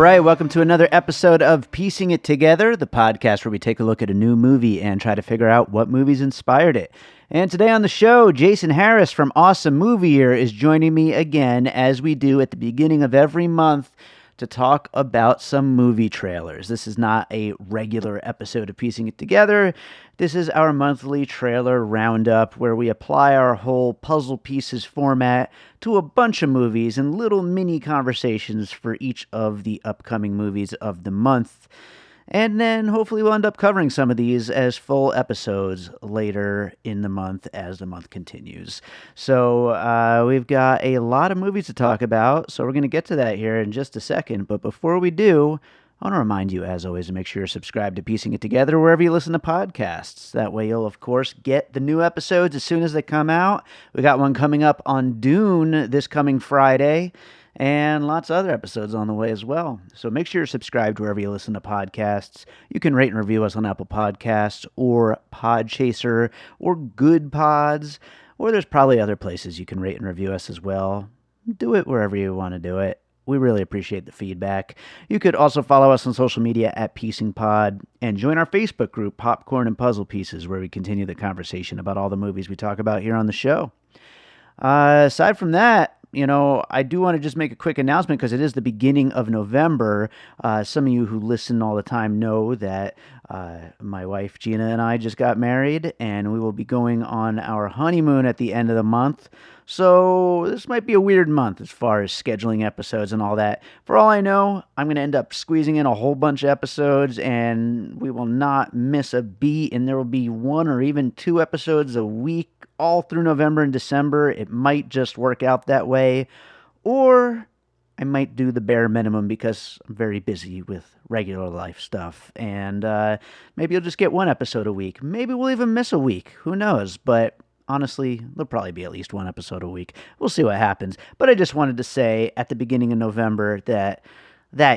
right, welcome to another episode of Piecing It Together, the podcast where we take a look at a new movie and try to figure out what movies inspired it. And today on the show, Jason Harris from Awesome Movie Year is joining me again, as we do at the beginning of every month, to talk about some movie trailers. This is not a regular episode of Piecing It Together. This is our monthly trailer roundup where we apply our whole puzzle pieces format to a bunch of movies and little mini conversations for each of the upcoming movies of the month. And then hopefully we'll end up covering some of these as full episodes later in the month as the month continues. So we've got a lot of movies to talk about, so we're going to get to that here in just a second. But before we do, I want to remind you, as always, to make sure you're subscribed to Piecing It Together wherever you listen to podcasts. That way you'll, of course, get the new episodes as soon as they come out. We got one coming up on Dune this coming Friday, and lots of other episodes on the way as well. So make sure you're subscribed wherever you listen to podcasts. You can rate and review us on Apple Podcasts or Podchaser or Good Pods, or there's probably other places you can rate and review us as well. Do it wherever you want to do it. We really appreciate the feedback. You could also follow us on social media at Piecing Pod and join our Facebook group, Popcorn and Puzzle Pieces, where we continue the conversation about all the movies we talk about here on the show. Aside from that, I do want to just make a quick announcement because it is the beginning of November. Some of you who listen all the time know that my wife Gina and I just got married, and we will be going on our honeymoon at the end of the month. So this might be a weird month as far as scheduling episodes and all that. For all I know, I'm going to end up squeezing in a whole bunch of episodes, and we will not miss a beat, and there will be one or even two episodes a week all through November and December. It might just work out that way, or I might do the bare minimum because I'm very busy with regular life stuff, and maybe you'll just get one episode a week. Maybe we'll even miss a week. Who knows? But honestly, there'll probably be at least one episode a week. We'll see what happens. But I just wanted to say at the beginning of November that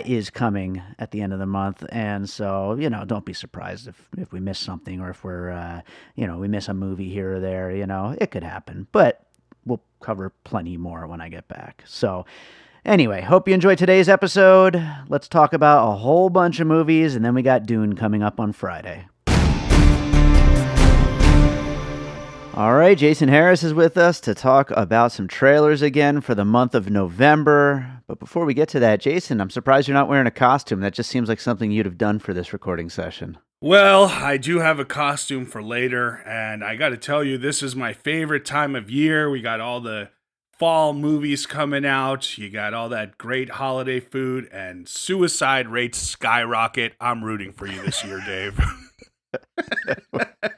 is coming at the end of the month. And so, don't be surprised if we miss something, or if we're, we miss a movie here or there, it could happen. But we'll cover plenty more when I get back. So anyway, hope you enjoyed today's episode. Let's talk about a whole bunch of movies, and then we got Dune coming up on Friday. All right, Jason Harris is with us to talk about some trailers again for the month of November. But before we get to that, Jason, I'm surprised you're not wearing a costume. That just seems like something you'd have done for this recording session. Well, I do have a costume for later, and I got to tell you, this is my favorite time of year. We got all the fall movies coming out. You got all that great holiday food, and suicide rates skyrocket. I'm rooting for you this year, Dave.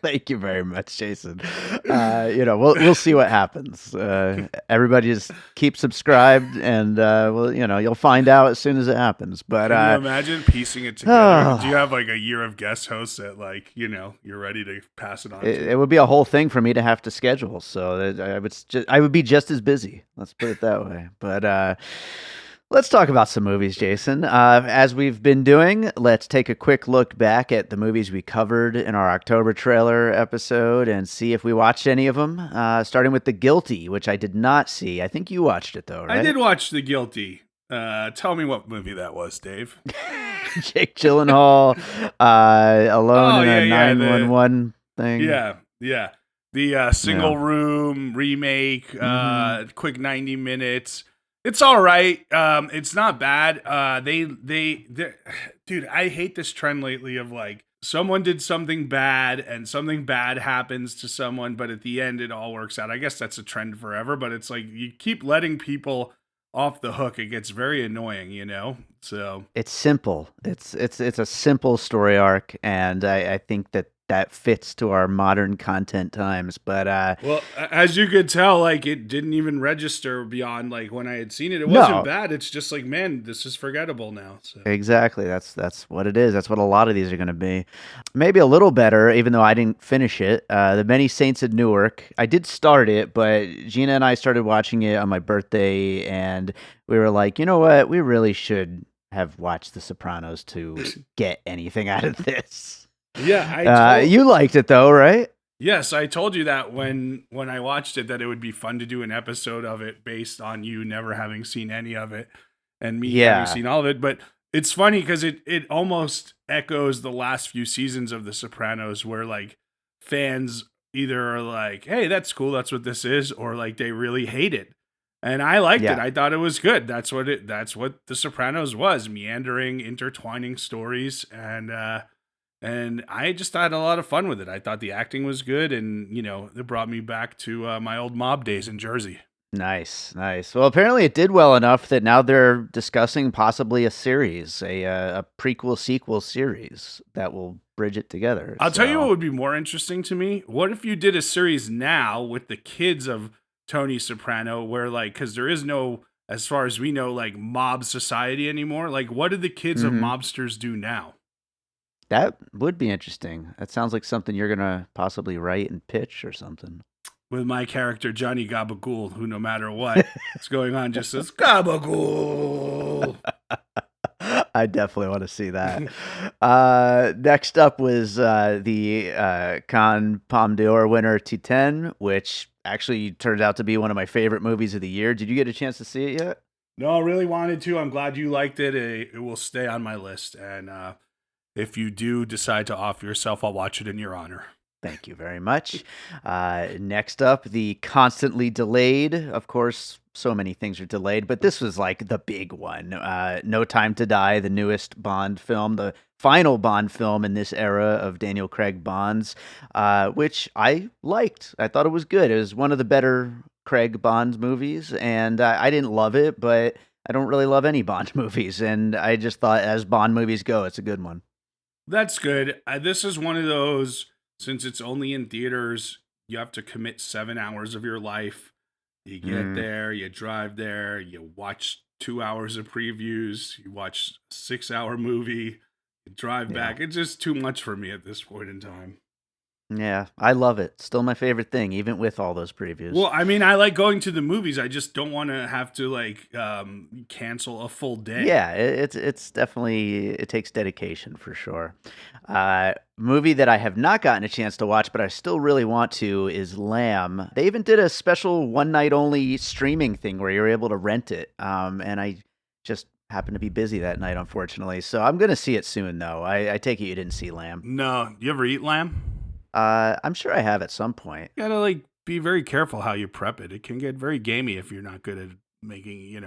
Thank you very much, Jason. We'll see what happens. Everybody just keep subscribed, and you'll find out as soon as it happens. But can you imagine piecing it together? Do you have like a year of guest hosts that you're ready to pass it on? It would be a whole thing for me to have to schedule, so I would be just as busy. Let's put it that way. But let's talk about some movies, Jason. As we've been doing, let's take a quick look back at the movies we covered in our October trailer episode and see if we watched any of them, starting with The Guilty, which I did not see. I think you watched it, though, right? I did watch The Guilty. Tell me what movie that was, Dave. Jake Gyllenhaal, alone in a 911 thing. Yeah. The single room remake, quick 90 minutes. It's all right. It's not bad. Dude, I hate this trend lately of someone did something bad and something bad happens to someone, but at the end it all works out. I guess that's a trend forever, but it's like you keep letting people off the hook. It gets very annoying, So it's simple. It's a simple story arc, and I think that fits to our modern content times. But well, as you could tell, it didn't even register beyond when I had seen it. It wasn't bad. It's just man, this is forgettable now. So. Exactly. That's what it is. That's what a lot of these are going to be. Maybe a little better, even though I didn't finish it. The Many Saints of Newark. I did start it, but Gina and I started watching it on my birthday, and we were like, you know what? We really should have watched The Sopranos to get anything out of this. Yeah, you liked it though, right? Yes, I told you that when I watched it, that it would be fun to do an episode of it based on you never having seen any of it and me having seen all of it. But It's funny because it almost echoes the last few seasons of The Sopranos, where like fans either are like, "Hey, that's cool, that's what this is," or like they really hate it. And I liked it. Yeah. I thought it was good. That's what The Sopranos was: meandering, intertwining stories, and I just had a lot of fun with it. I thought the acting was good, and it brought me back to my old mob days in Jersey. Nice, nice. Well, apparently it did well enough that now they're discussing possibly a series, a prequel sequel series that will bridge it together. I'll tell you what So, would be more interesting to me. What if you did a series now with the kids of Tony Soprano, where like, because there is no, as far as we know, like mob society anymore. Like, what do the kids of mhm. mobsters do now? That would be interesting. That sounds like something you're gonna possibly write and pitch or something. With my character Johnny Gabagool, who no matter what is going on just says Gabagool. I definitely want to see that. Next up was the Cannes Palme d'Or winner Titane, which actually turned out to be one of my favorite movies of the year. Did you get a chance to see it yet? No, I really wanted to. I'm glad you liked it. It will stay on my list. And if you do decide to offer yourself, I'll watch it in your honor. Thank you very much. Next up, the constantly delayed. Of course, so many things are delayed, but this was like the big one. No Time to Die, the newest Bond film, the final Bond film in this era of Daniel Craig Bonds, which I liked. I thought it was good. It was one of the better Craig Bond movies, and I didn't love it, but I don't really love any Bond movies, and I just thought, as Bond movies go, it's a good one. That's good. This is one of those, since it's only in theaters, you have to commit 7 hours of your life. You get Mm, there, you drive there, you watch 2 hours of previews, you watch a 6 hour movie, you drive yeah. back. It's just too much for me at this point in time. Yeah, I love it. Still my favorite thing, even with all those previews. Well, I mean, I like going to the movies. I just don't want to have to like cancel a full day. Yeah, it's definitely it takes dedication for sure. Movie that I have not gotten a chance to watch, but I still really want to is Lamb. They even did a special one night only streaming thing where you're able to rent it. And I just happened to be busy that night, unfortunately. So I'm gonna see it soon, though. I take it you didn't see Lamb. No, you ever eat lamb? I'm sure I have at some point. You gotta like be very careful how you prep it. It can get very gamey if you're not good at making,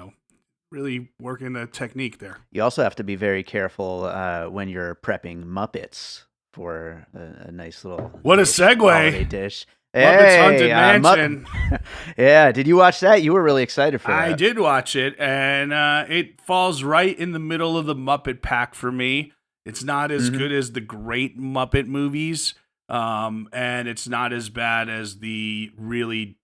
really working the technique there. You also have to be very careful when you're prepping Muppets for a nice little What a holiday segue! dish. Muppets Haunted Hey, Mansion. yeah, did you watch that? You were really excited for I that. did watch it, and it falls right in the middle of the Muppet pack for me. It's not as Hmm. good as the great Muppet movies, and it's not as bad as the really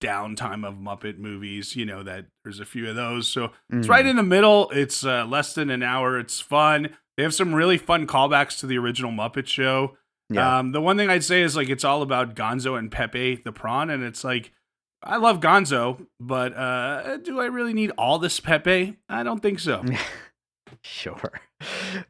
downtime of Muppet movies. You know that there's a few of those, so it's right Mm, in the middle. It's less than an hour. It's fun. They have some really fun callbacks to the original Muppet Show. yeah. The one thing I'd say is like it's all about Gonzo and Pepe the prawn, and it's like I love Gonzo, but do I really need all this Pepe? I don't think so. Sure.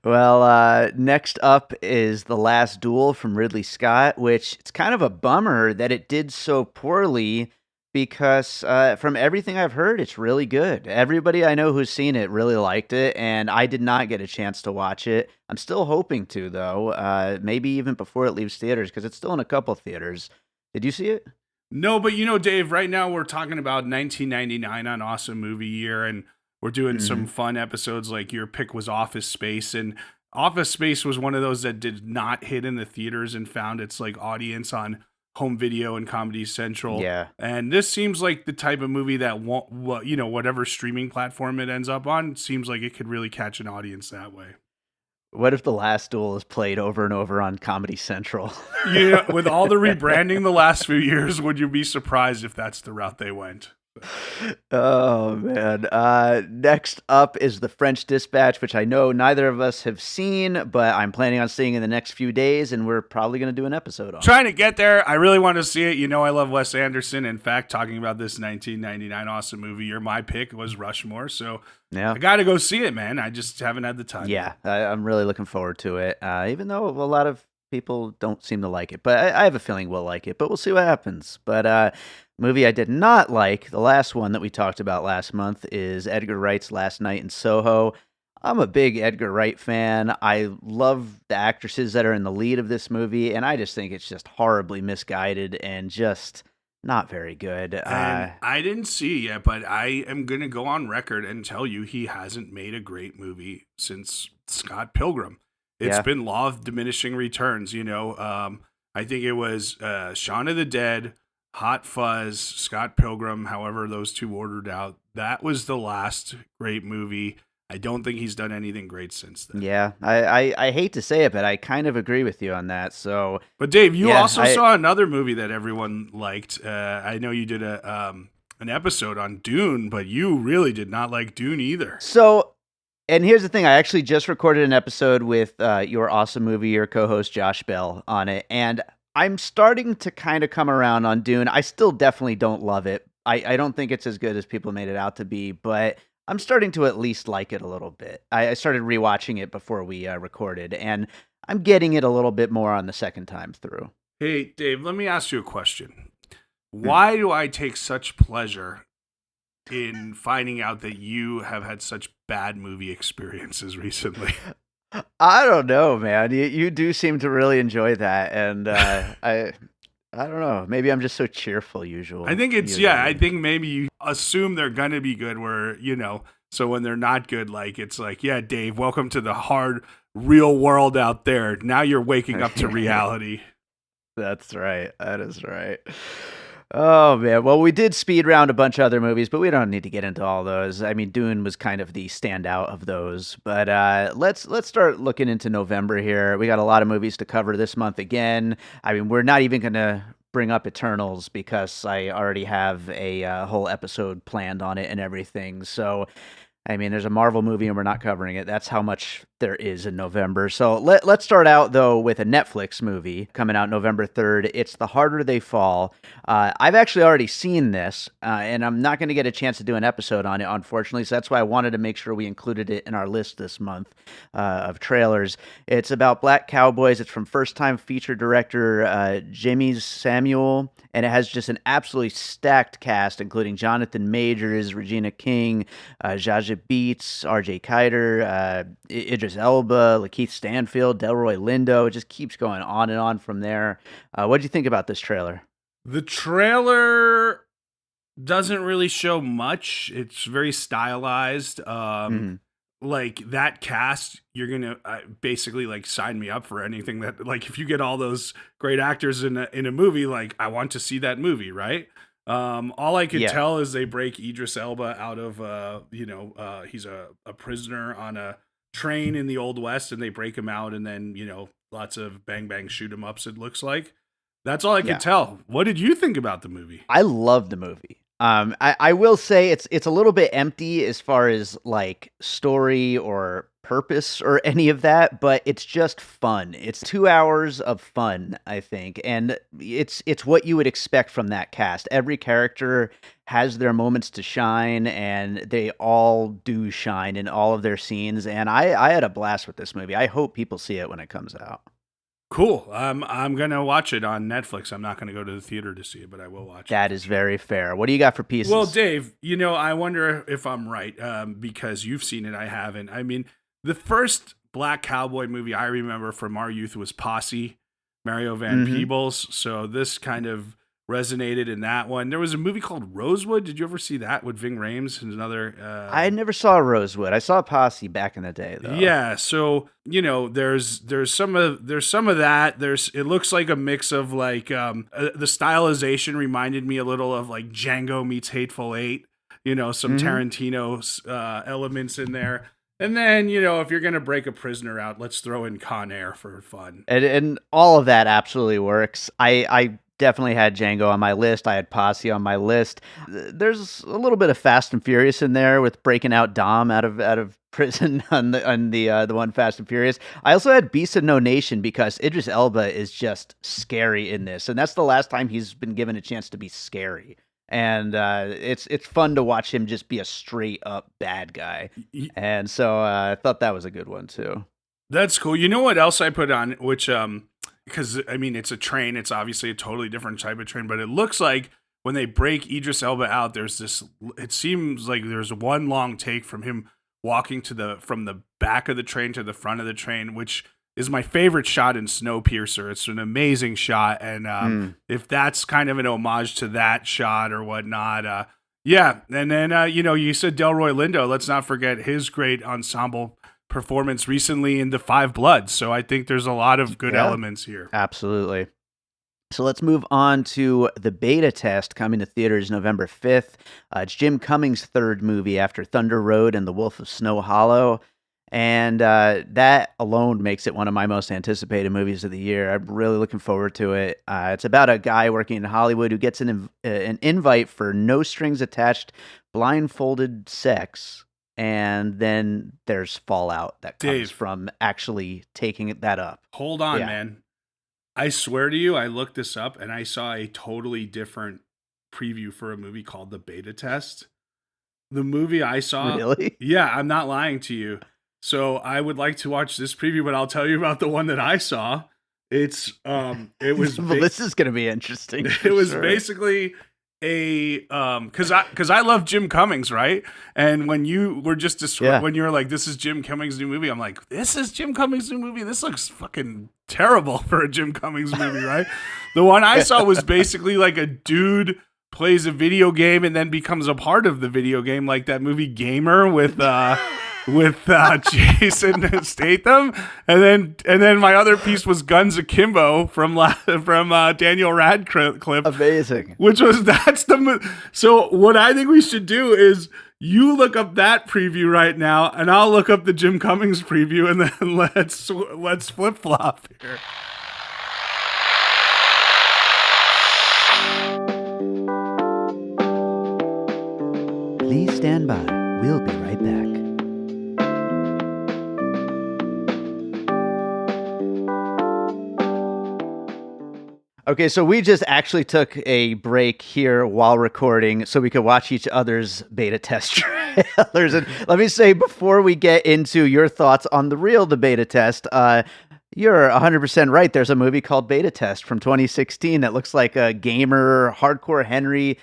Well, next up is The Last Duel from Ridley Scott, which it's kind of a bummer that it did so poorly because from everything I've heard, it's really good. Everybody I know who's seen it really liked it, and I did not get a chance to watch it. I'm still hoping to, though, maybe even before it leaves theaters because it's still in a couple theaters. Did you see it? No, but Dave, right now we're talking about 1999 on Awesome Movie Year, and we're doing some Hmm. fun episodes like your pick was Office Space, and Office Space was one of those that did not hit in the theaters and found its like audience on home video and Comedy Central. Yeah. And this seems like the type of movie that won't, whatever streaming platform it ends up on, seems like it could really catch an audience that way. What if The Last Duel is played over and over on Comedy Central? With all the rebranding the last few years, would you be surprised if that's the route they went? Oh man. Next up is The French Dispatch, which I know neither of us have seen, but I'm planning on seeing in the next few days, and we're probably going to do an episode on it. Trying to get there. I really want to see it. I love Wes Anderson. In fact, talking about this 1999 awesome movie, my pick was Rushmore. So Yeah. I got to go see it, man. I just haven't had the time. Yeah, I'm really looking forward to it. Even though a lot of people don't seem to like it, but I have a feeling we'll like it. But we'll see what happens. But movie I did not like, the last one that we talked about last month, is Edgar Wright's Last Night in Soho. I'm a big Edgar Wright fan. I love the actresses that are in the lead of this movie, and I just think it's just horribly misguided and just not very good. And I didn't see it yet, but I am going to go on record and tell you he hasn't made a great movie since Scott Pilgrim. It's Yeah. been law of diminishing returns, you know. I think it was Shaun of the Dead, Hot Fuzz, Scott Pilgrim, however those two ordered out. That was the last great movie. I don't think he's done anything great since then. Yeah, I hate to say it, but I kind of agree with you on that. So But Dave, you yeah, also saw another movie that everyone liked. I know you did an episode on Dune, but you really did not like Dune either. so and here's the thing: I actually just recorded an episode with your awesome movie, your co-host Josh Bell on it, and I'm starting to kind of come around on Dune. I still definitely don't love it. I don't think it's as good as people made it out to be, but I'm starting to at least like it a little bit. I started rewatching it before we recorded, and I'm getting it a little bit more on the second time through. Hey, Dave, let me ask you a question. Hmm. Why do I take such pleasure in finding out that you have had such bad movie experiences recently? I don't know, man. You do seem to really enjoy that, and I don't know. Maybe I'm just so cheerful I think it's, usually. yeah, I think maybe you assume they're going to be good where, you know, so when they're not good, like, it's like, yeah, Dave, welcome to the hard, real world out there. Now you're waking up to reality. That's right. That is right. Oh man. Well, we did speed round a bunch of other movies, but we don't need to get into all those. I mean, Dune was kind of the standout of those. But let's start looking into November here. We got a lot of movies to cover this month again. I mean, we're not even gonna bring up Eternals because I already have a whole episode planned on it and everything. So I mean, there's a Marvel movie and we're not covering it. That's how much there is in November. So let's start out, though, with a Netflix movie coming out November 3rd. It's The Harder They Fall. I've actually already seen this, and I'm not going to get a chance to do an episode on it, unfortunately. So that's why I wanted to make sure we included it in our list this month of trailers. It's about black cowboys. It's from first-time feature director Jimmy Samuel, and it has just an absolutely stacked cast, including Jonathan Majors, Regina King, Jaja Beats, R.J. Kiter, Idris Elba, Lakeith Stanfield, Delroy Lindo. It just keeps going on and on from there. What do you think about this trailer? The trailer doesn't really show much. It's very stylized. Mhm. Like that cast, you're gonna basically like sign me up for anything that, like, if you get all those great actors in a movie, like, I want to see that movie, right? All I could Yeah. tell is they break Idris Elba out of he's a prisoner on a train in the Old West, and they break him out, and then, you know, lots of bang bang shoot 'em ups. It looks like that's all I could Yeah. tell. What did you think about the movie? I love the movie. I will say it's a little bit empty as far as like story or purpose or any of that, but it's just fun. It's 2 hours of fun, I think, and it's what you would expect from that cast. Every character has their moments to shine, and they all do shine in all of their scenes. And I had a blast with this movie. I hope people see it when it comes out. Cool. I'm gonna watch it on Netflix. I'm not gonna go to the theater to see it, but I will watch it. That is very fair. What do you got for pieces? Well, Dave, you know, I wonder if I'm right, because you've seen it, I haven't. I mean, the first black cowboy movie I remember from our youth was Posse, Mario Van Mhm. Peebles. So this kind of resonated in that one. There was a movie called Rosewood. Did you ever see that with Ving Rhames and another? I never saw Rosewood. I saw Posse back in the day, though. Yeah, so you know, there's some of that. It looks like a mix of like the stylization reminded me a little of like Django meets Hateful Eight. You know, some Mhm. Tarantino elements in there. And then, you know, if you're gonna break a prisoner out, let's throw in Con Air for fun. And all of that absolutely works. I definitely had Django on my list. I had Posse on my list. There's a little bit of Fast and Furious in there with breaking out Dom out of prison on the one Fast and Furious. I also had Beast of No Nation because Idris Elba is just scary in this, and that's the last time he's been given a chance to be scary. And it's fun to watch him just be a straight up bad guy. Y- And so I thought that was a good one too. That's cool. You know what else I put on, which because I mean, it's a train. It's obviously a totally different type of train, but it looks like when they break Idris Elba out, there's this. It seems like there's one long take from him walking from the back of the train to the front of the train, which is my favorite shot in Snowpiercer. It's an amazing shot, and if that's kind of an homage to that shot or whatnot, yeah. And then you said Delroy Lindo. Let's not forget his great ensemble performance recently in The Five Bloods. So I think there's a lot of good elements here. Absolutely. So let's move on to The Beta Test, coming to theaters November 5th. It's Jim Cummings' third movie after Thunder Road and The Wolf of Snow Hollow. And that alone makes it one of my most anticipated movies of the year. I'm really looking forward to it. It's about a guy working in Hollywood who gets an invite for no strings attached, blindfolded sex. And then there's fallout that comes from actually taking that up. Hold on, man. I swear to you, I looked this up and I saw a totally different preview for a movie called The Beta Test. The movie I saw... Really? Yeah, I'm not lying to you. So I would like to watch this preview, but I'll tell you about the one that I saw. It was... Well, this is going to be interesting. It was basically because I love Jim Cummings, right? And when you were just when you were like, this is Jim Cummings' new movie, I'm like, this is Jim Cummings' new movie? This looks fucking terrible for a Jim Cummings movie, right? The one I saw was basically like a dude plays a video game and then becomes a part of the video game, like that movie Gamer with Jason Statham, and then my other piece was Guns Akimbo from Daniel Radcliffe. Amazing. So what I think we should do is you look up that preview right now, and I'll look up the Jim Cummings preview, and then let's flip flop here. Please stand by. We'll be right back. Okay, so we just actually took a break here while recording so we could watch each other's beta test trailers. And let me say, before we get into your thoughts on the beta test, you're 100% right. There's a movie called Beta Test from 2016 that looks like a gamer, hardcore Henry.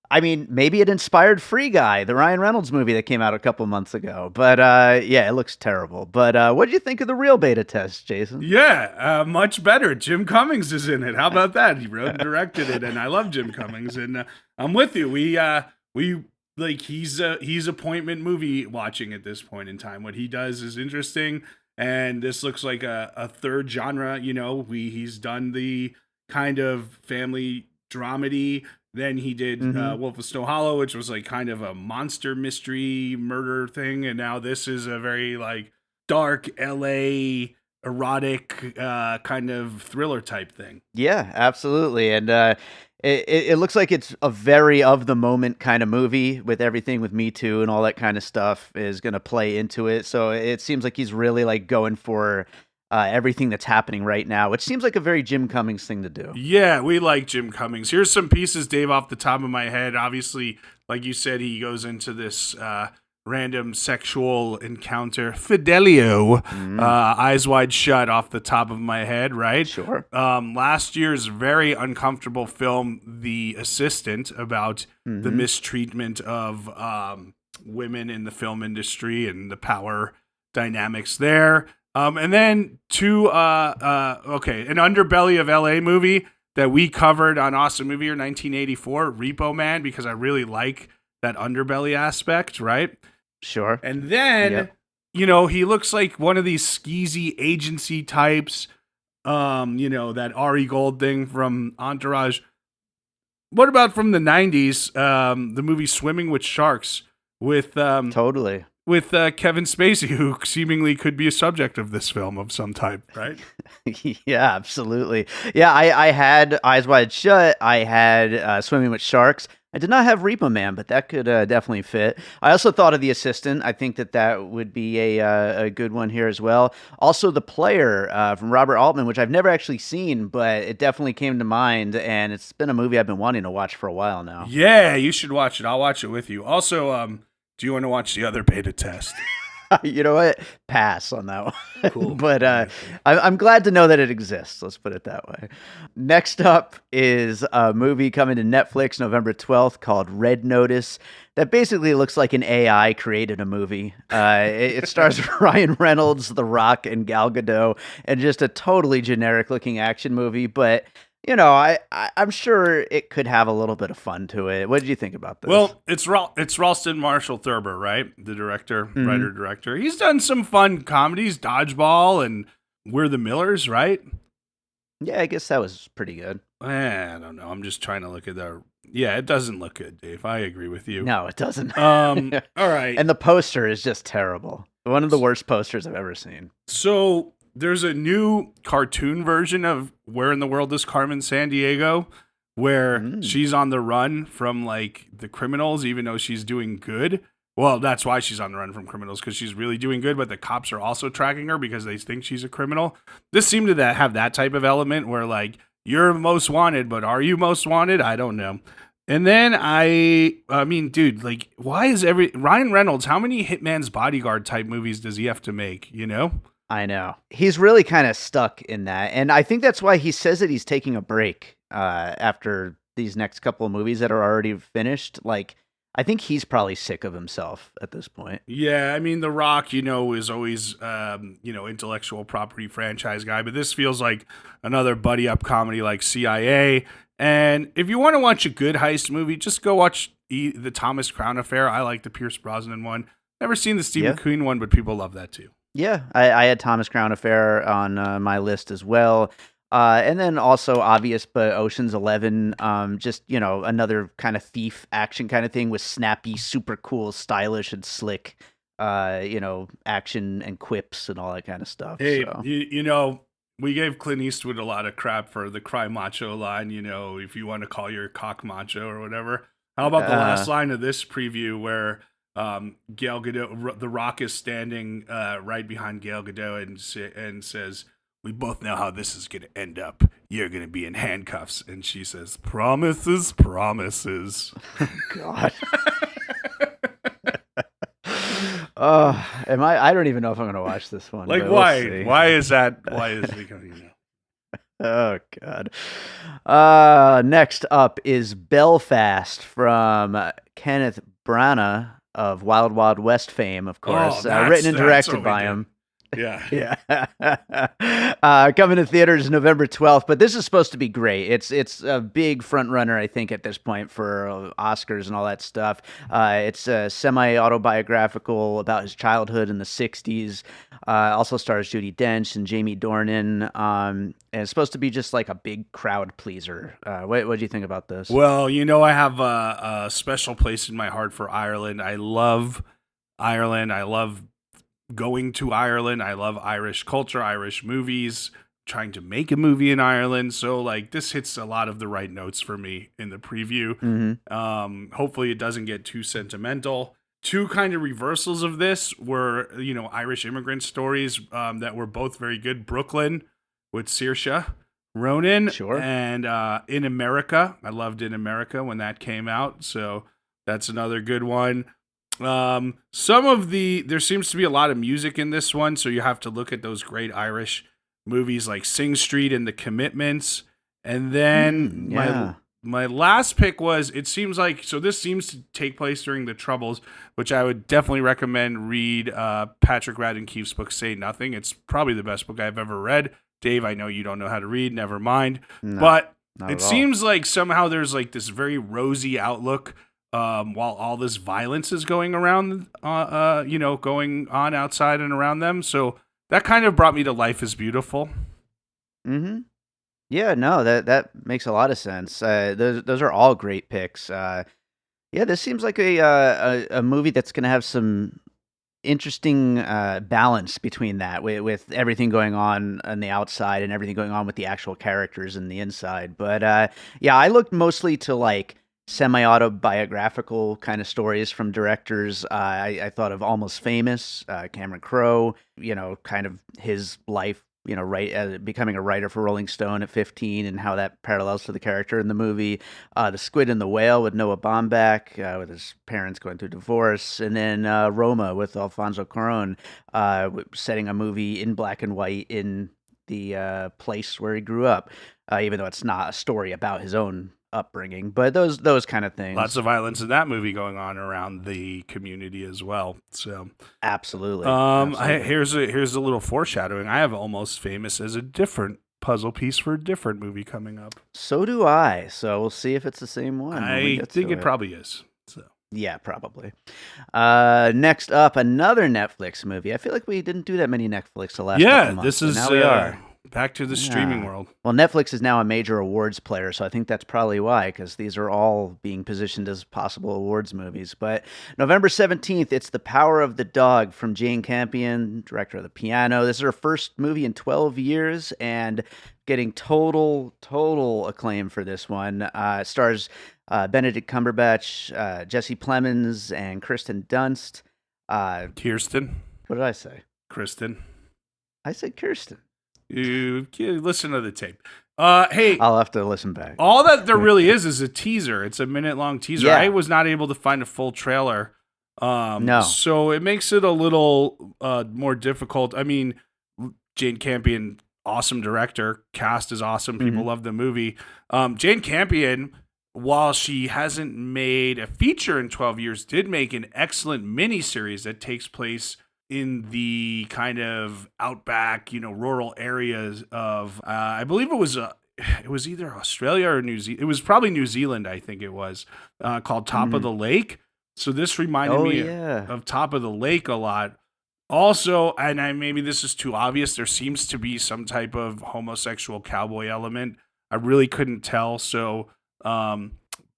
I mean, maybe it inspired Free Guy, the Ryan Reynolds movie that came out a couple months ago. But it looks terrible. But what did you think of the real Beta Test, Jason? Yeah, much better. Jim Cummings is in it. How about that? He wrote and directed it, and I love Jim Cummings. And I'm with you. We like he's appointment movie watching at this point in time. What he does is interesting, and this looks like a third genre. He's done the kind of family dramedy. Then he did Wolf of Snow Hollow, which was like kind of a monster mystery murder thing. And now this is a very like dark LA erotic kind of thriller type thing. Yeah, absolutely. And it looks like it's a very of the moment kind of movie with everything with Me Too and all that kind of stuff is going to play into it. So it seems like he's really like going for everything that's happening right now, which seems like a very Jim Cummings thing to do. Yeah, we like Jim Cummings. Here's some pieces, Dave, off the top of my head. Obviously, like you said, he goes into this random sexual encounter. Fidelio, Eyes Wide Shut off the top of my head, right? Sure. Last year's very uncomfortable film, The Assistant, about the mistreatment of women in the film industry and the power dynamics there. And then an Underbelly of LA movie that we covered on Awesome Movie Year 1984, Repo Man, because I really like that underbelly aspect, right? Sure. And then, he looks like one of these skeezy agency types, that Ari Gold thing from Entourage. What about from the 90s, the movie Swimming with Sharks with... Totally. With Kevin Spacey, who seemingly could be a subject of this film of some type, right? Yeah, absolutely. Yeah, I had Eyes Wide Shut. I had Swimming with Sharks. I did not have Repo Man, but that could definitely fit. I also thought of The Assistant. I think that would be a good one here as well. Also, The Player from Robert Altman, which I've never actually seen, but it definitely came to mind, and it's been a movie I've been wanting to watch for a while now. Yeah, you should watch it. I'll watch it with you. Also, do you want to watch the other beta test? You know what? Pass on that one. Cool. But Yeah, cool. I'm glad to know that it exists. Let's put it that way. Next up is a movie coming to Netflix November 12th called Red Notice that basically looks like an AI created a movie. It stars Ryan Reynolds, The Rock, and Gal Gadot, and just a totally generic looking action movie. But I'm sure it could have a little bit of fun to it. What did you think about this? Well, it's Ralston Marshall Thurber, right? The director, Mhm. writer, director. He's done some fun comedies, Dodgeball and We're the Millers, right? Yeah, I guess that was pretty good. I don't know. I'm just trying to look at the. Yeah, it doesn't look good, Dave. I agree with you. No, it doesn't. All right. And the poster is just terrible. One of the worst posters I've ever seen. So there's a new cartoon version of Where in the World is Carmen Sandiego, where she's on the run from like the criminals, even though she's doing good. Well, that's why she's on the run from criminals, because she's really doing good, but the cops are also tracking her because they think she's a criminal. This seemed to have that type of element where like you're most wanted, but are you most wanted? I don't know. And then I mean, dude, like, why is Ryan Reynolds? How many Hitman's Bodyguard type movies does he have to make? You know? I know. He's really kind of stuck in that. And I think that's why he says that he's taking a break after these next couple of movies that are already finished. Like, I think he's probably sick of himself at this point. Yeah, I mean, The Rock, is always, intellectual property franchise guy, but this feels like another buddy up comedy like CIA. And if you want to watch a good heist movie, just go watch the Thomas Crown Affair. I like the Pierce Brosnan one. Never seen the Steve McQueen one, but people love that too. Yeah, I had Thomas Crown Affair on my list as well. And then also obvious, but Ocean's 11, just, another kind of thief action kind of thing with snappy, super cool, stylish, and slick, action and quips and all that kind of stuff. Hey, so. We gave Clint Eastwood a lot of crap for the cry macho line, if you want to call your cock macho or whatever. How about the last line of this preview where Gal Gadot, The Rock is standing right behind Gal Gadot and says, "We both know how this is going to end up. You're going to be in handcuffs." And she says, "Promises, promises." God. I don't even know if I'm going to watch this one. Like, but why? We'll see. Why is that? Why is it becoming, Oh, God. Next up is Belfast from Kenneth Branagh of Wild Wild West fame, of course. Written and directed by him. Yeah. Coming to theaters November 12th, but this is supposed to be great. It's a big front runner, I think, at this point for Oscars and all that stuff. It's semi-autobiographical about his childhood in the 60s. Also stars Judi Dench and Jamie Dornan. And it's supposed to be just like a big crowd pleaser. What do you think about this? Well, I have a special place in my heart for Ireland. I love Ireland. I love going to Ireland. I love Irish culture, Irish movies, trying to make a movie in Ireland. So like this hits a lot of the right notes for me in the preview. Mm-hmm. Hopefully it doesn't get too sentimental. Two kind of reversals of this were, Irish immigrant stories that were both very good. Brooklyn with Saoirse Ronan. Sure. And In America. I loved In America when that came out. So that's another good one. There seems to be a lot of music in this one, so you have to look at those great Irish movies like Sing Street and The Commitments. And then my last pick was, this seems to take place during the Troubles, which I would definitely recommend read Patrick Radden Keefe's book Say Nothing. It's probably the best book I've ever read. Dave, I know you don't know how to read, never mind. No, but it seems like somehow there's like this very rosy outlook while all this violence is going around, going on outside and around them. So that kind of brought me to Life is Beautiful. Mm-hmm. Yeah, no, that makes a lot of sense. Those are all great picks. This seems like a movie that's going to have some interesting balance between that with everything going on the outside and everything going on with the actual characters in the inside. But I looked mostly to like semi-autobiographical kind of stories from directors. I thought of Almost Famous, Cameron Crowe, kind of his life becoming a writer for Rolling Stone at 15, and how that parallels to the character in the movie. The Squid and the Whale with Noah Baumbach, with his parents going through divorce, and then Roma with Alfonso Cuarón, setting a movie in black and white in the place where he grew up, even though it's not a story about his own upbringing. But those kind of things. Lots of violence in that movie going on around the community as well. So absolutely. Here's a little foreshadowing. I have Almost Famous as a different puzzle piece for a different movie coming up. So do I. So we'll see if it's the same one. I think it probably is. So. Yeah, probably. Next up, another Netflix movie. I feel like we didn't do that many Netflix the last couple months. This is now we are. Back to the streaming world. Well, Netflix is now a major awards player, so I think that's probably why, because these are all being positioned as possible awards movies. But November 17th, it's The Power of the Dog from Jane Campion, director of The Piano. This is her first movie in 12 years and getting total acclaim for this one. It stars Benedict Cumberbatch, Jesse Plemons, and Kirsten Dunst. Kirsten. What did I say? Kristen. I said Kirsten. You listen to the tape. Hey, I'll have to listen back. All that there really is a teaser. It's a minute-long teaser. Yeah. I was not able to find a full trailer. No. So it makes it a little more difficult. I mean, Jane Campion, awesome director. Cast is awesome. People love the movie. Jane Campion, while she hasn't made a feature in 12 years, did make an excellent miniseries that takes place in the kind of outback, rural areas of, I believe it was either Australia or New Zealand. It was probably New Zealand, I think it was, called Top of the Lake. So this reminded me of Top of the Lake a lot. Also, and maybe this is too obvious, there seems to be some type of homosexual cowboy element. I really couldn't tell. So,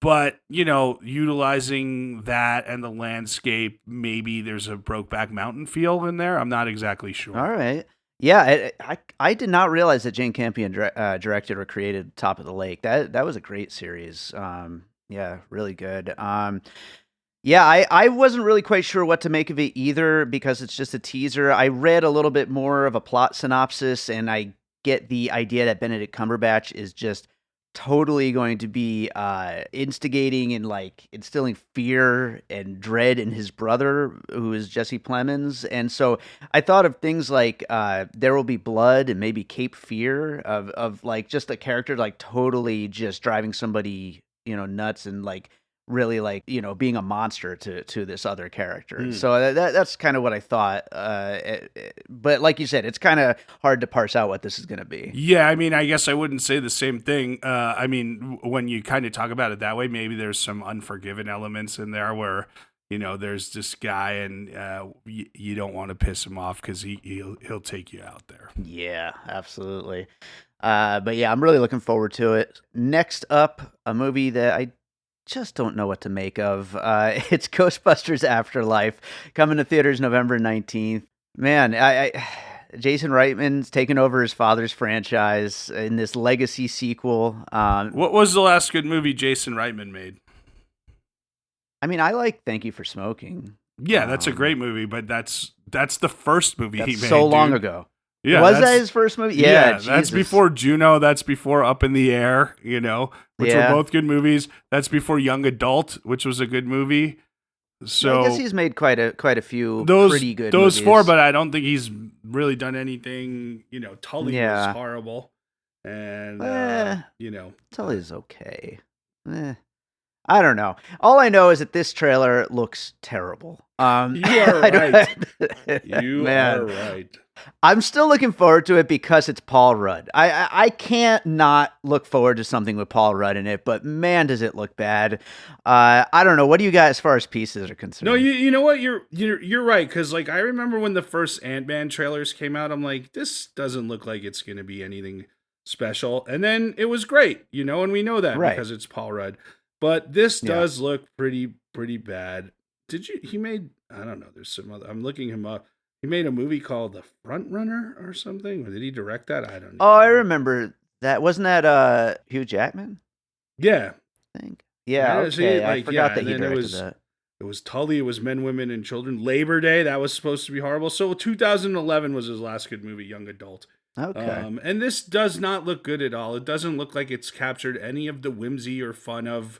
but, utilizing that and the landscape, maybe there's a Brokeback Mountain feel in there. I'm not exactly sure. All right. Yeah, I did not realize that Jane Campion directed or created Top of the Lake. That was a great series. Yeah, really good. Yeah, I wasn't really quite sure what to make of it either, because it's just a teaser. I read a little bit more of a plot synopsis, and I get the idea that Benedict Cumberbatch is just totally going to be instigating and instilling fear and dread in his brother, who is Jesse Plemons. And so I thought of things like There Will Be Blood and maybe Cape Fear of just a character totally just driving somebody nuts and really being a monster to this other character. So that's kind of what I thought. But like you said, it's kind of hard to parse out what this is going to be. Yeah, I mean, I guess I wouldn't say the same thing. I mean, when you kind of talk about it that way, maybe there's some Unforgiven elements in there where, there's this guy and you don't want to piss him off because he'll take you out there. Yeah, absolutely. But yeah, I'm really looking forward to it. Next up, a movie that I just don't know what to make of. It's Ghostbusters Afterlife, coming to theaters November 19th. Man, Jason Reitman's taken over his father's franchise in this legacy sequel. What was the last good movie Jason Reitman made? I mean, I like Thank You for Smoking. Yeah, that's a great movie, but that's the first movie he made. So long ago. Yeah, was that his first movie? Yeah, that's before Juno. That's before Up in the Air, which were both good movies. That's before Young Adult, which was a good movie. So I guess he's made quite a few pretty good those movies. Four, but I don't think he's really done anything. Tully was horrible, and Tully's okay. I don't know. All I know is that this trailer looks terrible. You are right. You are right. I'm still looking forward to it because it's Paul Rudd. I can't not look forward to something with Paul Rudd in it, but man, does it look bad. I don't know. What do you got as far as pieces are concerned? No, you know what? You're right, because I remember when the first Ant-Man trailers came out, I'm like, this doesn't look like it's going to be anything special, and then it was great, and we know that because it's Paul Rudd. But this does look pretty bad. He made, I don't know, there's some other, I'm looking him up. He made a movie called The Front Runner or something. Or did he direct that? I don't know. Oh, I remember that. Wasn't that Hugh Jackman? Yeah. I think. Yeah, okay. I forgot that he directed that. It was Tully. It was Men, Women, and Children. Labor Day, that was supposed to be horrible. So 2011 was his last good movie, Young Adult. Okay. And this does not look good at all. It doesn't look like it's captured any of the whimsy or fun of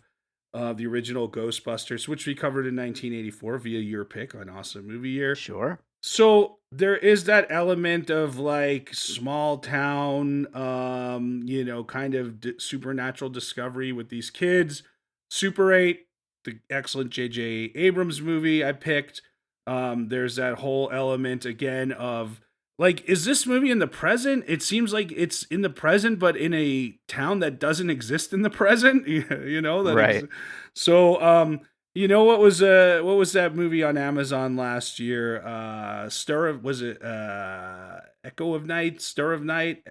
the original Ghostbusters, which we covered in 1984 via your pick on Awesome Movie Year. Sure. So there is that element of like small town, kind of supernatural discovery with these kids. Super 8, the excellent J.J. Abrams movie I picked. There's that whole element again of like, is this movie in the present? It seems like it's in the present, but in a town that doesn't exist in the present. Right. So, what was that movie on Amazon last year? Was it Echo of Night, Stir of Night?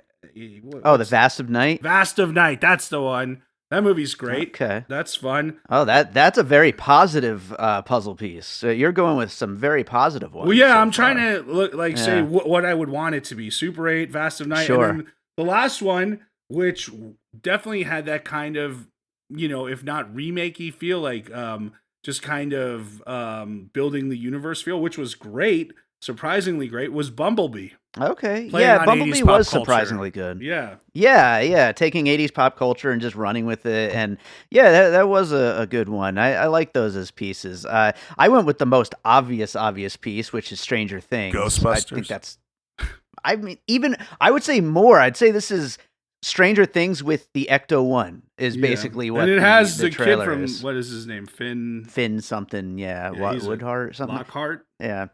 Oh, The Vast of Night? Vast of Night, that's the one. That movie's great. Okay. That's fun. Oh, that's a very positive puzzle piece. So you're going with some very positive ones. Well, yeah, so I'm trying far. to look like say what I would want it to be. Super 8, Vast of Night, Sure. and then the last one, which definitely had that kind of, if not remakey feel, like just kind of building the universe feel, which was great, surprisingly great, was Bumblebee. Okay. Playing Yeah, on Bumblebee 80s pop was culture. surprisingly good. Yeah. Yeah, taking 80s pop culture and just running with it. And yeah, that was a good one. I like those as pieces. I went with the most obvious piece, which is Stranger Things. Ghostbusters. I think that's, I mean, even, I would say more. I'd say this is Stranger Things with the Ecto-1 is basically what and it has the kid trailer from, is. what is his name? Finn something, yeah. he's a Woodhart or something? Lockhart. Yeah.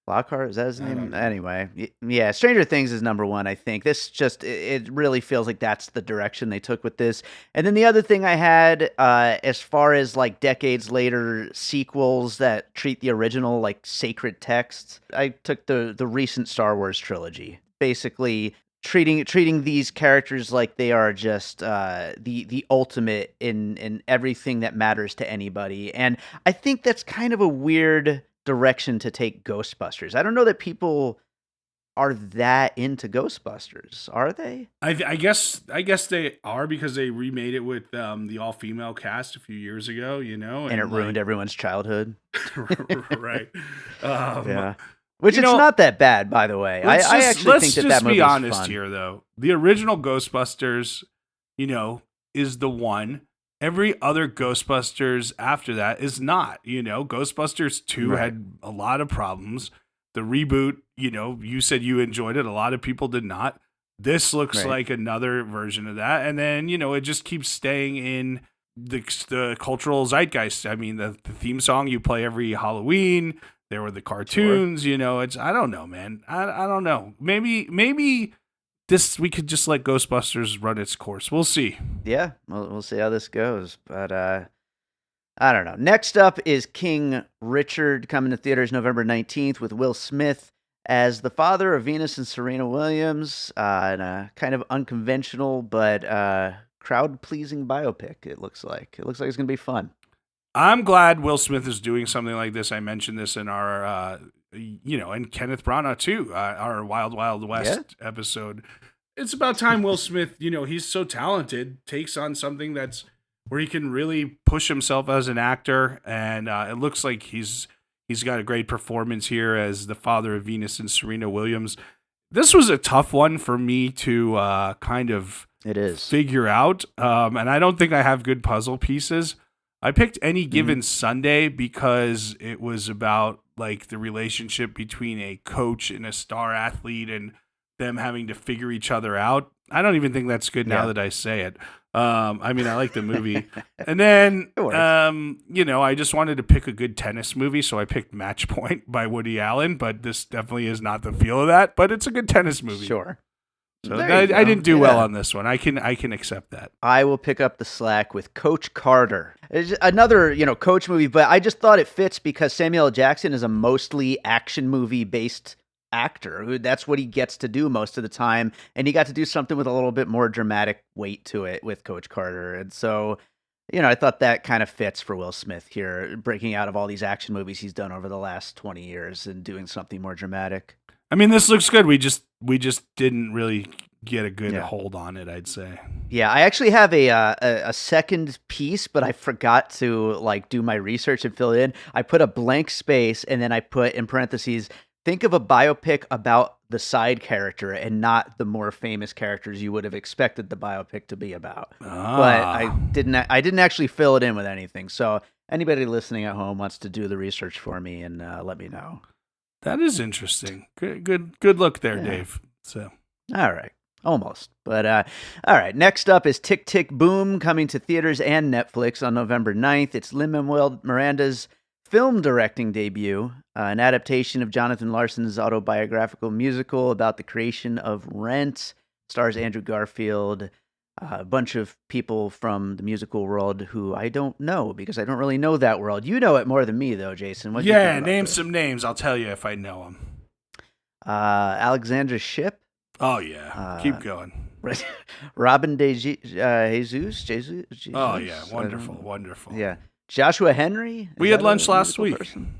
Lockhart, is that his I don't name? know. Anyway, yeah, Stranger Things is number one, I think. This just, it really feels like that's the direction they took with this. And then the other thing I had, as far as like decades later sequels that treat the original like sacred texts, I took the recent Star Wars trilogy. Basically, treating these characters like they are just the ultimate in everything that matters to anybody. And I think that's kind of a weird direction to take Ghostbusters. I don't know that people are that into Ghostbusters, are they? I guess they are because they remade it with the all female cast a few years ago, And it ruined everyone's childhood. right. Yeah. Which it's not that bad, by the way. I actually think that movie is fun. Let's just be honest here, though. The original Ghostbusters, is the one. Every other Ghostbusters after that is not. Ghostbusters 2 had a lot of problems. The reboot, you said you enjoyed it. A lot of people did not. This looks like another version of that. And then, it just keeps staying in the cultural zeitgeist. I mean, the theme song you play every Halloween. There were the cartoons, it's, I don't know, man. I don't know. Maybe we could just let Ghostbusters run its course. We'll see. Yeah, we'll see how this goes. But I don't know. Next up is King Richard, coming to theaters November 19th with Will Smith as the father of Venus and Serena Williams, in a kind of unconventional but crowd-pleasing biopic, it looks like. It looks like it's going to be fun. I'm glad Will Smith is doing something like this. I mentioned this in our, and Kenneth Branagh too, our Wild Wild West episode. It's about time Will Smith, he's so talented, takes on something that's where he can really push himself as an actor. And it looks like he's got a great performance here as the father of Venus and Serena Williams. This was a tough one for me to kind of figure out. And I don't think I have good puzzle pieces. I picked Any Given Sunday because it was about like the relationship between a coach and a star athlete and them having to figure each other out. I don't even think that's good now that I say it. I mean, I like the movie. And then, I just wanted to pick a good tennis movie, so I picked Match Point by Woody Allen, but this definitely is not the feel of that, but it's a good tennis movie. Sure. So I didn't do well on this one. I can accept that. I will pick up the slack with Coach Carter. It's another, coach movie, but I just thought it fits because Samuel L. Jackson is a mostly action movie based actor. That's what he gets to do most of the time, and he got to do something with a little bit more dramatic weight to it with Coach Carter. And so, I thought that kind of fits for Will Smith here, breaking out of all these action movies he's done over the last 20 years and doing something more dramatic. I mean, this looks good. We just didn't really get a good hold on it, I'd say. Yeah, I actually have a second piece, but I forgot to do my research and fill it in. I put a blank space and then I put in parentheses, think of a biopic about the side character and not the more famous characters you would have expected the biopic to be about. But I didn't actually fill it in with anything. So anybody listening at home wants to do the research for me and let me know. That is interesting. Good look there, Dave. So, all right. Almost. But all right. Next up is Tick, Tick, Boom, coming to theaters and Netflix on November 9th. It's Lin-Manuel Miranda's film directing debut, an adaptation of Jonathan Larson's autobiographical musical about the creation of Rent. Stars Andrew Garfield, a bunch of people from the musical world who I don't know because I don't really know that world. You know it more than me, though, Jason. What do you think about name this? some names. I'll tell you if I know them. Alexandra Shipp. Oh, yeah. Keep going. Robin De Jesus. Oh, yeah. Wonderful. Yeah. Joshua Henry. We had lunch last week. Person?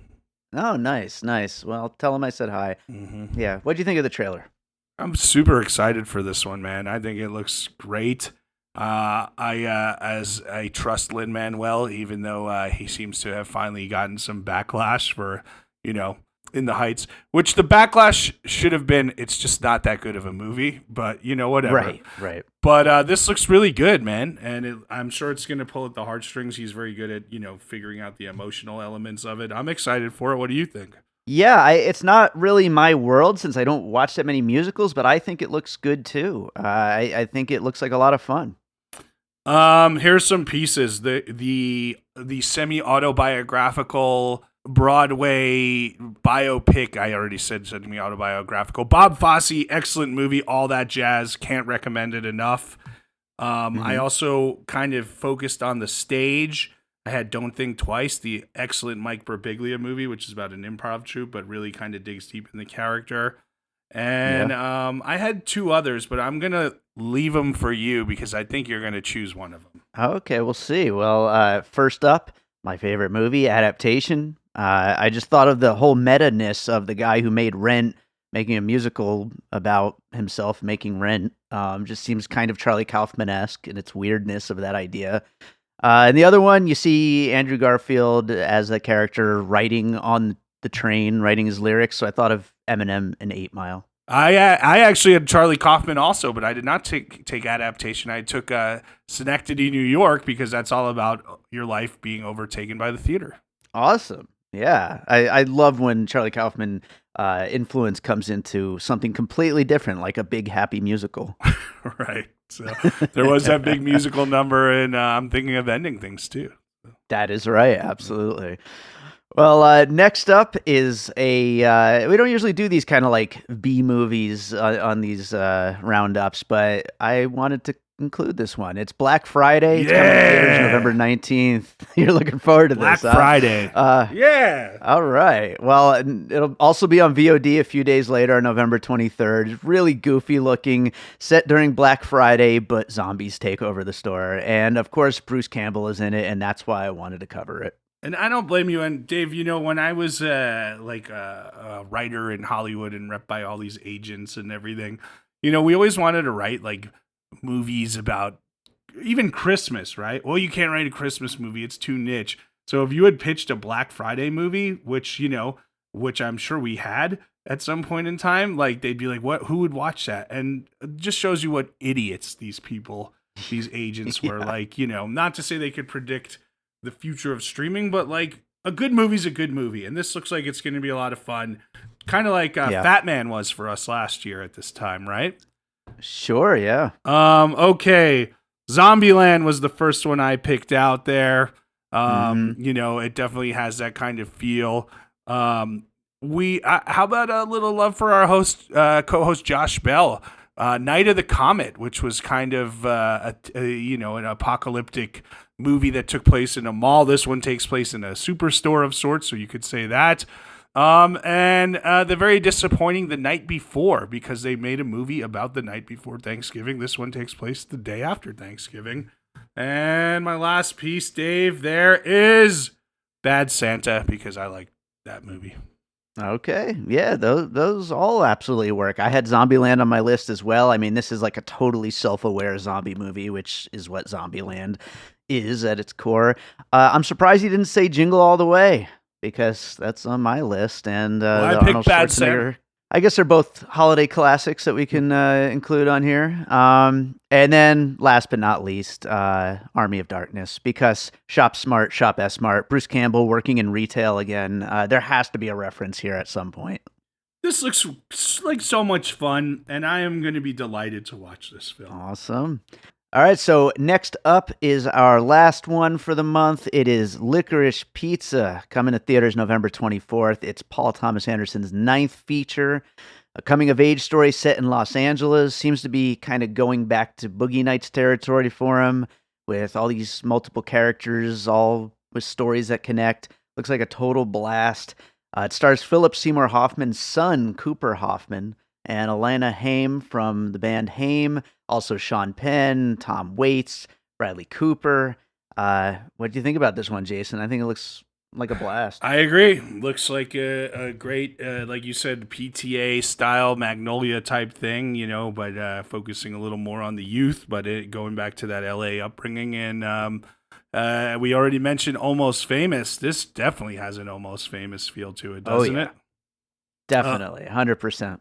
Oh, nice. Well, tell him I said hi. Mm-hmm. Yeah. What do you think of the trailer? I'm super excited for this one, man. I think it looks great. I trust Lin-Manuel, even though he seems to have finally gotten some backlash for, In the Heights, which the backlash should have been, it's just not that good of a movie, but whatever. Right. But this looks really good, man. And I'm sure it's going to pull at the heartstrings. He's very good at, figuring out the emotional elements of it. I'm excited for it. What do you think? Yeah, it's not really my world since I don't watch that many musicals, but I think it looks good too. I think it looks like a lot of fun. Here's some pieces. The semi-autobiographical Broadway biopic. I already said semi-autobiographical. Bob Fosse, excellent movie. All that jazz. Can't recommend it enough. I also kind of focused on the stage. I had Don't Think Twice, the excellent Mike Birbiglia movie, which is about an improv troupe, but really kind of digs deep in the character. And I had two others, but I'm going to leave them for you because I think you're going to choose one of them. Okay, we'll see. Well, first up, my favorite movie, adaptation. I just thought of the whole meta-ness of the guy who made Rent, making a musical about himself making Rent. Just seems kind of Charlie Kaufman-esque in its weirdness of that idea. And the other one, you see Andrew Garfield as a character writing on the train, writing his lyrics. So I thought of Eminem in 8 Mile. I actually had Charlie Kaufman also, but I did not take adaptation. I took Synecdoche, New York, because that's all about your life being overtaken by the theater. Awesome. Yeah. I love when Charlie Kaufman influence comes into something completely different, like a big happy musical. Right. So there was that big musical number, and I'm thinking of ending things too. That is right. Absolutely. Well, next up is we don't usually do these kind of like B movies on these roundups, but I wanted to include this one. It's Black Friday. It's coming to theaters November 19th. You're looking forward to Black this, Friday. Yeah. All right. Well, it'll also be on VOD a few days later on November 23rd. It's really goofy looking, set during Black Friday, but zombies take over the store. And of course, Bruce Campbell is in it, and that's why I wanted to cover it. And I don't blame you. And Dave, when I was a writer in Hollywood and rep by all these agents and everything, we always wanted to write like movies about even Christmas, right? Well, you can't write a Christmas movie. It's too niche. So if you had pitched a Black Friday movie, which I'm sure we had at some point in time, like they'd be like, who would watch that? And it just shows you what idiots these agents were. Like, not to say they could predict the future of streaming, but like a good movie's a good movie. And this looks like it's going to be a lot of fun. Kind of like Fat Man was for us last year at this time, right? Sure, yeah. Okay. Zombieland was the first one I picked out there. It definitely has that kind of feel. How about a little love for our co-host Josh Bell? Night of the Comet, which was kind of an apocalyptic movie that took place in a mall. This one takes place in a superstore of sorts, so you could say that. And the very disappointing The Night Before, because they made a movie about the night before Thanksgiving. This one takes place the day after Thanksgiving. And my last piece, Dave, there is Bad Santa, because I like that movie. Okay. Yeah, those all absolutely work. I had Zombieland on my list as well. I mean, this is like a totally self-aware zombie movie, which is what Zombieland is at its core. I'm surprised you didn't say Jingle All the Way, because that's on my list. And I picked Bad Santa. I guess they're both holiday classics that we can include on here. And then last but not least, Army of Darkness, because shop smart, shop S smart. Bruce Campbell working in retail again. There has to be a reference here at some point. This looks like so much fun, and I am going to be delighted to watch this film. Awesome. All right, so next up is our last one for the month. It is Licorice Pizza, coming to theaters November 24th. It's Paul Thomas Anderson's 9th feature, a coming-of-age story set in Los Angeles. Seems to be kind of going back to Boogie Nights territory for him, with all these multiple characters, all with stories that connect. Looks like a total blast. It stars Philip Seymour Hoffman's son, Cooper Hoffman, and Alana Haim from the band Haim, also Sean Penn, Tom Waits, Bradley Cooper. What do you think about this one, Jason? I think it looks like a blast. I agree. Looks like a great, like you said, PTA style Magnolia type thing, but focusing a little more on the youth, but going back to that LA upbringing. And we already mentioned Almost Famous. This definitely has an Almost Famous feel to it, doesn't it? Definitely, 100%.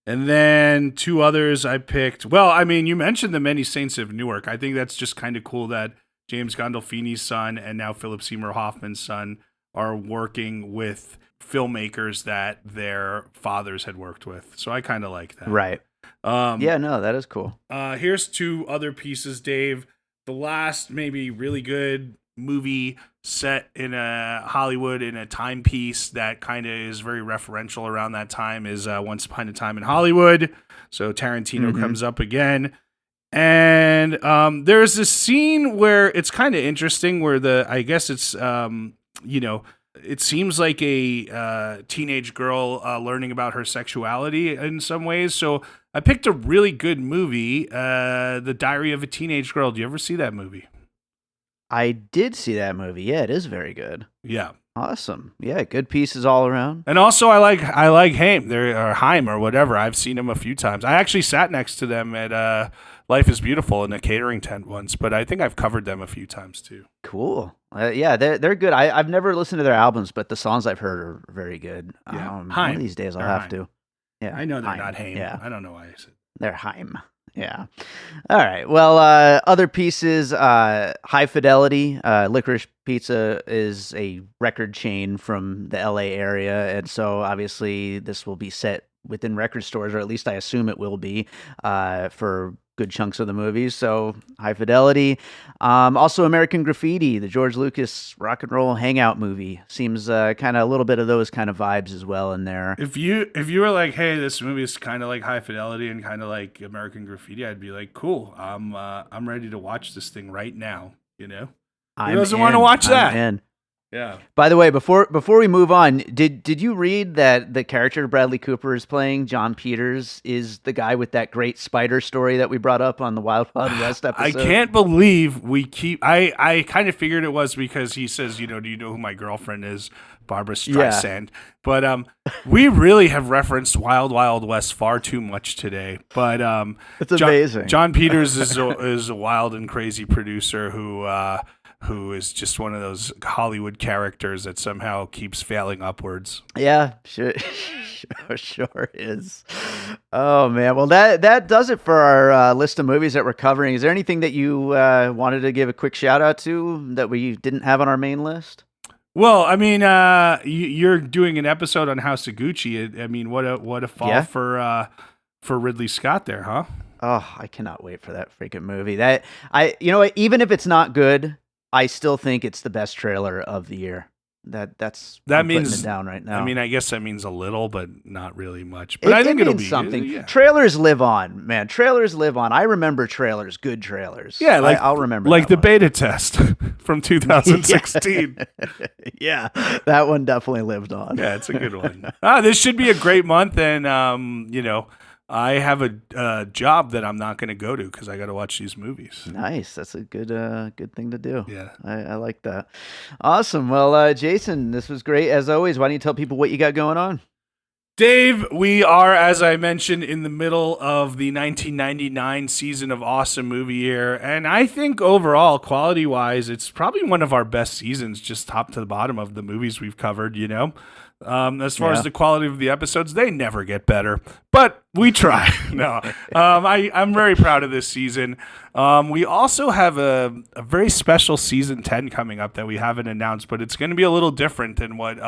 And then two others I picked. Well, I mean, you mentioned The Many Saints of Newark. I think that's just kind of cool that James Gandolfini's son and now Philip Seymour Hoffman's son are working with filmmakers that their fathers had worked with. So I kind of like that. Right. Yeah, no, that is cool. Here's two other pieces, Dave. The last maybe really good movie set in Hollywood in a timepiece that kind of is very referential around that time is Once Upon a Time in Hollywood. So Tarantino comes up again. And there's this scene where it's kind of interesting where I guess it's, it seems like a teenage girl learning about her sexuality in some ways. So I picked a really good movie, The Diary of a Teenage Girl. Do you ever see that movie? I did see that movie. Yeah, it is very good. Yeah. Awesome. Yeah, good pieces all around. And also I like Haim, or Haim or whatever. I've seen him a few times. I actually sat next to them at Life is Beautiful in a catering tent once, but I think I've covered them a few times too. Cool. Yeah, they're good. I've never listened to their albums, but the songs I've heard are very good. Yeah. One of these days I'll have to. Yeah. I know they're not Haim. Yeah. I don't know why I said they're Haim. Yeah. All right. Well, other pieces, High Fidelity. Licorice Pizza is a record chain from the LA area. And so obviously this will be set within record stores, or at least I assume it will be, for good chunks of the movies. So High Fidelity. Also American Graffiti, the George Lucas rock and roll hangout movie. Seems kind of a little bit of those kind of vibes as well in there. If you were like, hey, this movie is kind of like High Fidelity and kind of like American Graffiti, I'd be like, cool. I'm ready to watch this thing right now. Who doesn't want to watch that? In. Yeah. By the way, before we move on, did you read that the character Bradley Cooper is playing, John Peters, is the guy with that great spider story that we brought up on the Wild Wild West episode? I can't believe we keep. I kind of figured it was because he says, do you know who my girlfriend is? Barbara Streisand. Yeah. But we really have referenced Wild Wild West far too much today. But it's amazing. John Peters is a wild and crazy producer who is just one of those Hollywood characters that somehow keeps failing upwards. Yeah, sure is. Oh, man. Well, that does it for our list of movies that we're covering. Is there anything that you wanted to give a quick shout out to that we didn't have on our main list? Well, I mean, you're doing an episode on House of Gucci. I mean, what a fall for Ridley Scott there, huh? Oh, I cannot wait for that freaking movie. Even if it's not good, I still think it's the best trailer of the year. That means it down right now. I mean, I guess that means a little, but not really much. But I think it'll be something. Yeah. Trailers live on, man. Trailers live on. I remember trailers, good trailers. Yeah, I'll remember. Like the beta test from 2016. Yeah, that one definitely lived on. Yeah, it's a good one. This should be a great month, and I have a job that I'm not going to go to because I got to watch these movies. Nice. That's a good thing to do. Yeah. I like that. Awesome. Well, Jason, this was great as always. Why don't you tell people what you got going on? Dave, we are, as I mentioned, in the middle of the 1999 season of Awesome Movie Year, and I think overall, quality-wise, it's probably one of our best seasons, just top to the bottom of the movies we've covered, you know? As far as the quality of the episodes, they never get better, but we try. No, I'm very proud of this season. We also have a very special season 10 coming up that we haven't announced, but it's going to be a little different than what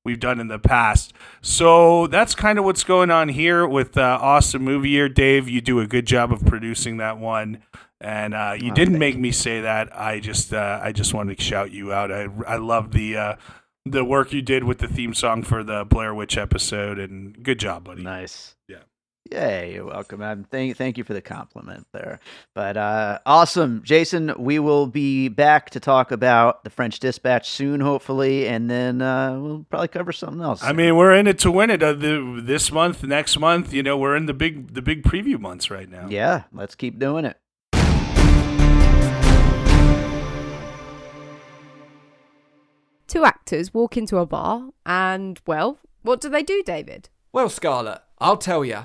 we've done in the past. So that's kind of what's going on here with Awesome Movie Year. Dave, you do a good job of producing that one. And you didn't make me say that. I just wanted to shout you out. I love the work you did with the theme song for the Blair Witch episode, and good job, buddy. Nice. Yeah. Yeah, you're welcome. Thank you for the compliment there. But awesome. Jason, we will be back to talk about The French Dispatch soon, hopefully, and then we'll probably cover something else. I mean, we're in it to win it. This month, next month, you know, we're in the big preview months right now. Yeah, let's keep doing it. Two actors walk into a bar and, well, what do they do, David? Well, Scarlett, I'll tell ya.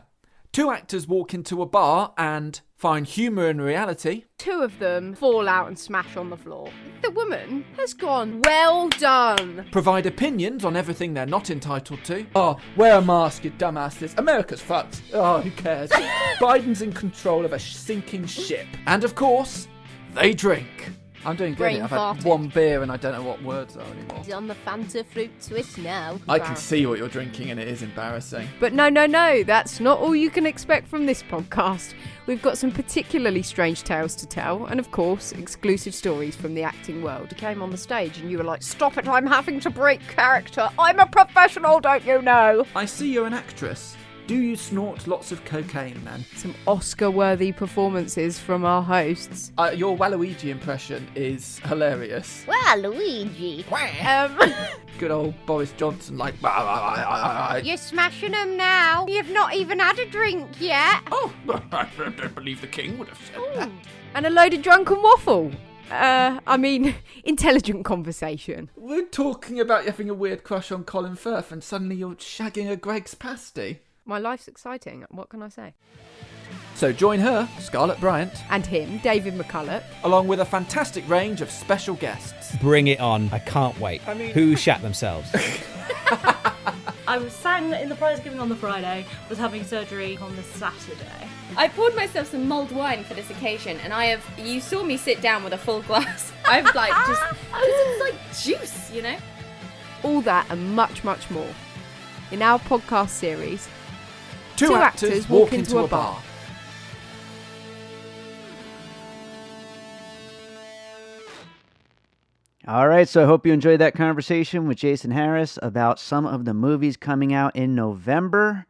Two actors walk into a bar and find humour in reality. Two of them fall out and smash on the floor. The woman has gone, well done. Provide opinions on everything they're not entitled to. Oh, wear a mask, you dumbasses. America's fucked. Oh, who cares? Biden's in control of a sinking ship. And of course, they drink. I'm doing good. Brain I've had farted. one beer and I don't know what words are anymore. On the Fanta fruit twist now. I can see what you're drinking and it is embarrassing. But no, that's not all you can expect from this podcast. We've got some particularly strange tales to tell, and of course, exclusive stories from the acting world. You came on the stage and you were like, stop it, I'm having to break character. I'm a professional, don't you know? I see you're an actress. Do you snort lots of cocaine, man? Some Oscar-worthy performances from our hosts. Your Waluigi impression is hilarious. Wow, Luigi. Good old Boris Johnson, like... You're smashing them now. You've not even had a drink yet. Oh, I don't believe the king would have said that. And a load of drunken waffle. Intelligent conversation. We're talking about you having a weird crush on Colin Firth and suddenly you're shagging a Greg's pasty. My life's exciting. What can I say? So join her, Scarlett Bryant, And him, David McCulloch. Along with a fantastic range of special guests. Bring it on. I can't wait. Who shat themselves? I was sang in the prize giving on the Friday, was having surgery on the Saturday. I poured myself some mulled wine for this occasion, and you saw me sit down with a full glass. I've because it's like juice, you know? All that and much, much more. In our podcast series, Two actors walk into a bar. All right, so I hope you enjoyed that conversation with Jason Harris about some of the movies coming out in November.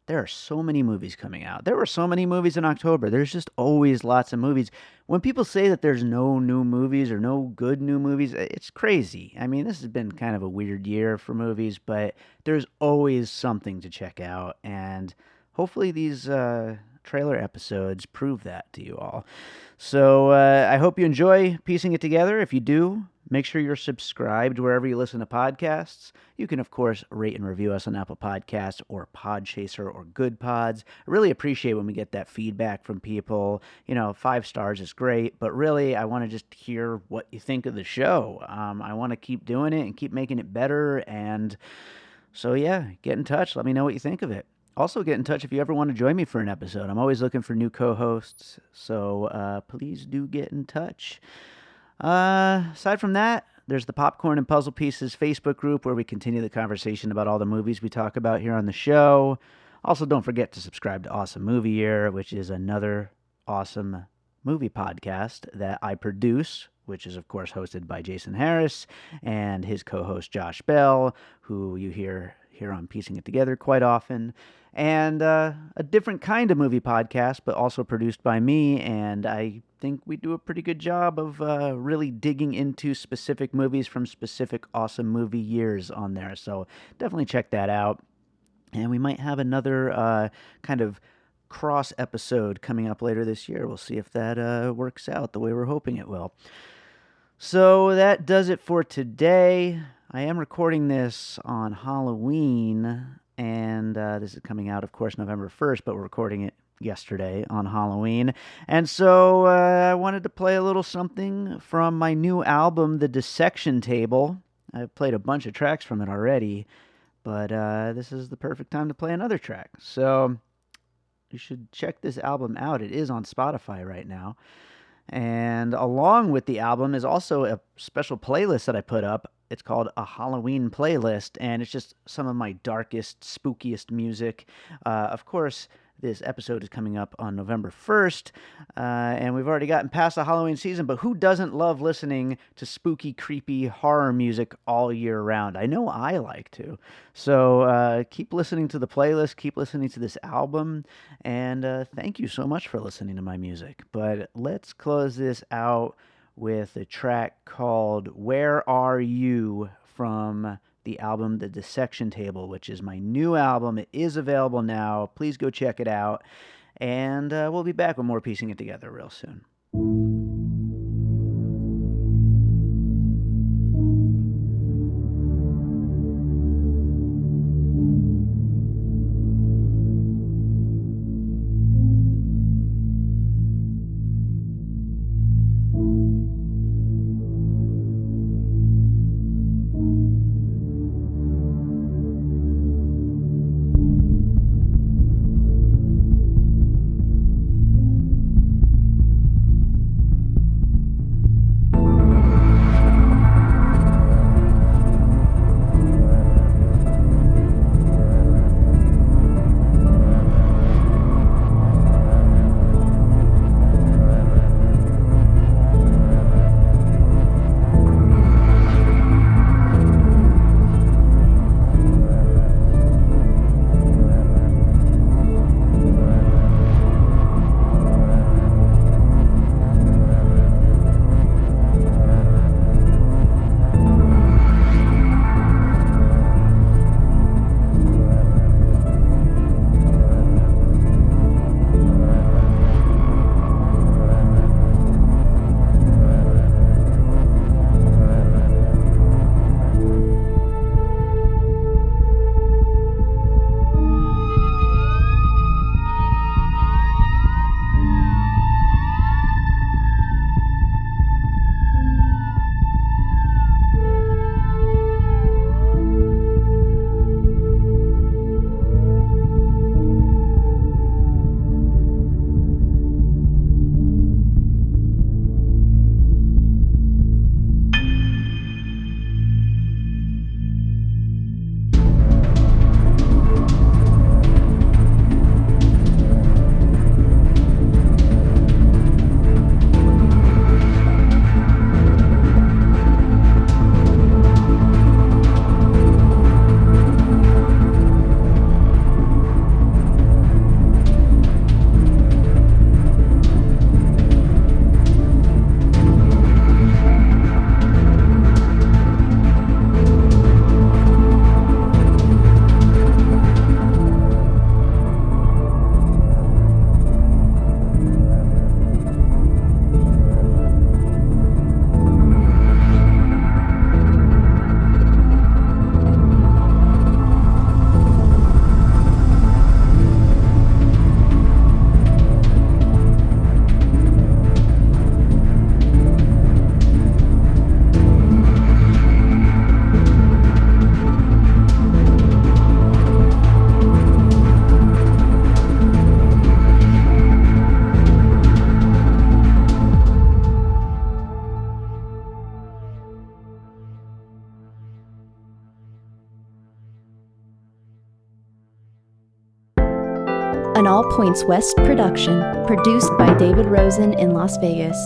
There are so many movies coming out. There were so many movies in October. There's just always lots of movies. When people say that there's no new movies or no good new movies, it's crazy. I mean, this has been kind of a weird year for movies, but there's always something to check out. And hopefully these trailer episodes prove that to you all. So I hope you enjoy piecing it together. If you do, make sure you're subscribed wherever you listen to podcasts. You can, of course, rate and review us on Apple Podcasts or Podchaser or Good Pods. I really appreciate when we get that feedback from people. 5 stars is great, but really, I want to just hear what you think of the show. I want to keep doing it and keep making it better. And so, yeah, get in touch. Let me know what you think of it. Also, get in touch if you ever want to join me for an episode. I'm always looking for new co-hosts, so please do get in touch. Aside from that, there's the Popcorn and Puzzle Pieces Facebook group where we continue the conversation about all the movies we talk about here on the show. Also, don't forget to subscribe to Awesome Movie Year, which is another awesome movie podcast that I produce, which is, of course, hosted by Jason Harris and his co-host Josh Bell, who you hear here on Piecing It Together quite often. And a different kind of movie podcast, but also produced by me, and I think we do a pretty good job of really digging into specific movies from specific awesome movie years on there. So definitely check that out. And we might have another kind of cross episode coming up later this year. We'll see if that works out the way we're hoping it will. So that does it for today. I am recording this on Halloween, and this is coming out, of course, November 1st, but we're recording it yesterday on Halloween. And so I wanted to play a little something from my new album, The Dissection Table. I've played a bunch of tracks from it already, but this is the perfect time to play another track. So you should check this album out. It is on Spotify right now. And along with the album is also a special playlist that I put up. It's called a Halloween playlist, and it's just some of my darkest, spookiest music. Of course, this episode is coming up on November 1st, and we've already gotten past the Halloween season, but who doesn't love listening to spooky, creepy horror music all year round? I know I like to. So keep listening to the playlist, keep listening to this album, and thank you so much for listening to my music. But let's close this out with a track called Where Are You from the album The Dissection Table, which is my new album. It is available now. Please go check it out. And we'll be back with more Piecing It Together real soon. An All Points West production, produced by David Rosen in Las Vegas.